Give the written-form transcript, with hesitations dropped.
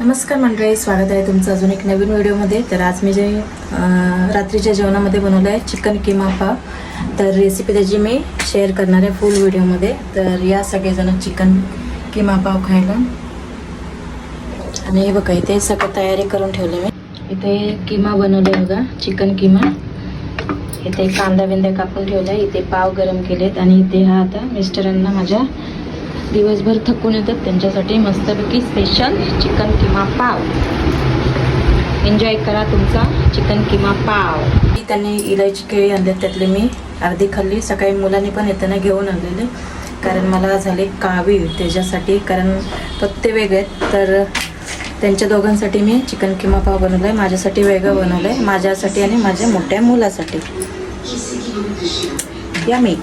नमस्कार मंडळी, स्वागत आहे तुमचं अजून एक नवीन व्हिडिओमध्ये। तर आज मी जे रात्रीच्या जेवणामध्ये बनवलं आहे चिकन किमा पाव, तर रेसिपी त्याची मी शेअर करणार आहे फुल व्हिडिओमध्ये। तर या सगळेजण चिकन किमा पाव खायला। आणि हे बघा, इथे सगळं तयारी करून ठेवले मी। इथे किमा बनवले बघा, चिकन किमा। इथे कांदा बिंदा कापून ठेवला, इथे पाव गरम केलेत आणि इथे हा आता मिस्टरांना माझ्या दिवसभर थकून येतात त्यांच्यासाठी मस्तपैकी स्पेशल चिकन किमा पाव। एन्जॉय करा तुमचा चिकन किमा पाव। त्यांनी इलायची केळी आणले, त्यातले मी अर्धी खाल्ली। सकाळी मुलांनी पण येताना घेऊन आणलेले, कारण मला झाले कावी त्याच्यासाठी, कारण पत्ते वेगळे आहेत। तर त्यांच्या दोघांसाठी मी चिकन किमा पाव बनवला आहे, माझ्यासाठी वेगळं बनवलं आहे, माझ्यासाठी आणि माझ्या मोठ्या मुलासाठी। या मी